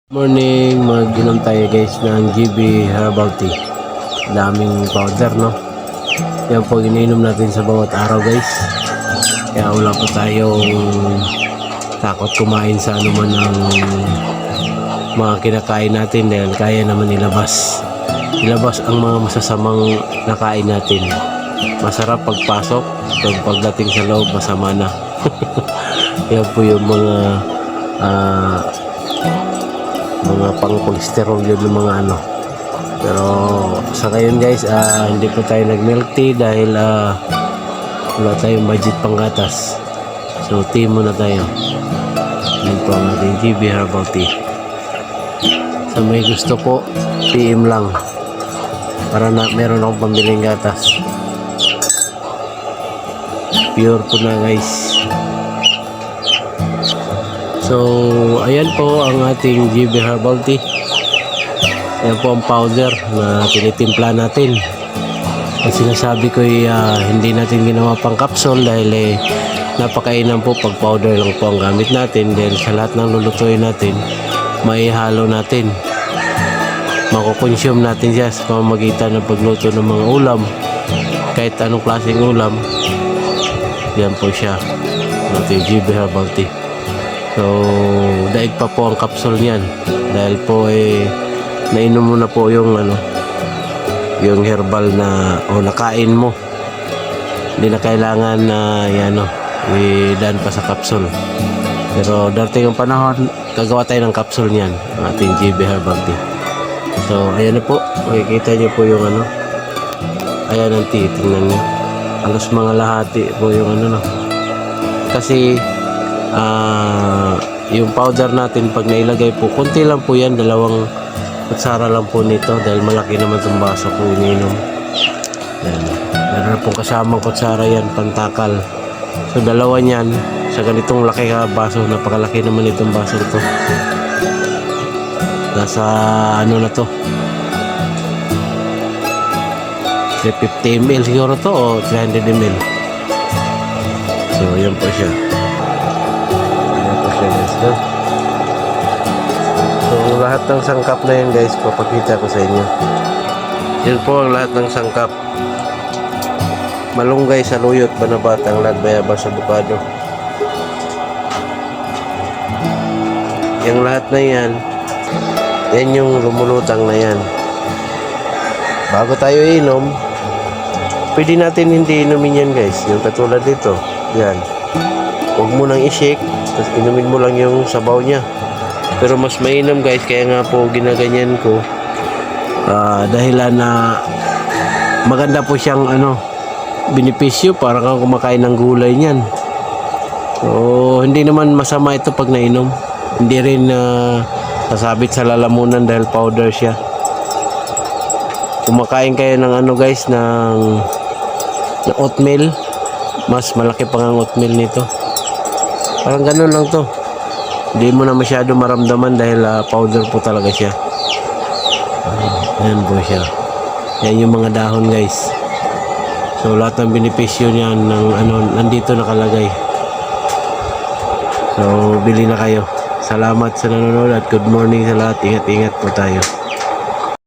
Morning, mag-inom tayo guys ng GB Herbal Tea. Daming powder, no? Yan po iniinom natin sa bawat araw guys. Kaya wala pa tayong takot kumain sa anuman ng mga kinakain natin dahil kaya naman ilabas ang mga masasamang nakain natin. Masarap pagpasok, pagdating sa loob masama na. Yan po yung mga pang-cholesterol yun ng mga ano. Pero sa ngayon guys, hindi po tayo nag-milk tea dahil wala tayong budget pang gatas. So tea muna tayo. Yun po ang ating GB Herbal Tea. Sa may gusto po, PM lang para na meron akong pambiling gatas. Pure po na guys. So, ayan po ang ating GB Herbal Tea. Ayan po ang powder na tinitimpla natin. Ang sinasabi ko ay hindi natin ginawa pang capsule dahil napakainan po pag powder lang po ang gamit natin dahil sa lahat ng lulutuin natin, maihalo natin. Makukonsume natin siya sa pamamagitan ng pagluto ng mga ulam. Kahit anong klaseng ulam, yan po siya. Ating GB Herbal Tea. So, daig pa po ang capsule niyan dahil po nainom mo na po yung yung herbal na nakain mo. Hindi na kailangan na i-daan pa sa capsule. Pero darating ang panahon, gagawa tayo ng capsule niyan, ang ating GB Herbal Tea. So, ayan na po. Makikita niyo po yung ayan ang tea, tingnan niyo. Halos mga lahati po yung Kasi yung powder natin pag nailagay po, konti lang po yan, 2 kutsara lang po nito dahil malaki naman itong baso kung ininom. Yan. Meron na pong kasamang kutsara yan, pantakal. So 2 yan sa ganitong laki baso, napakalaki naman itong baso ito. Nasa na to, 50 ml siguro to o 300 ml. So yan po siya. So lahat ng sangkap na yun guys, papakita ko sa inyo. Yun po ang lahat ng sangkap: malunggay, saluyot, banabat, tanglad, bayabas, avocado. Yung lahat na yan yung lumulutang na yan. Bago tayo inom, pwede natin hindi inumin yan guys. Yung katulad dito, yan, huwag mo nang i-shake, tapos inumin mo lang yung sabaw niya. Pero mas mainam guys, kaya nga po ginaganyan ko, dahilan na maganda po siyang benepisyo, para kang kumakain ng gulay niyan. So hindi naman masama ito pag nainom. Hindi rin sasabit sa lalamunan dahil powder siya. Kumakain kayo ng guys, ng oatmeal, mas malaki pa ang oatmeal nito. Parang ganun lang to. Hindi mo na masyado maramdaman dahil powder po talaga siya. Ayan po siya. Yan yung mga dahon guys. So lahat ng benepisyo niyan nandito nakalagay. So bili na kayo. Salamat sa nanonood at good morning sa lahat. Ingat-ingat po tayo.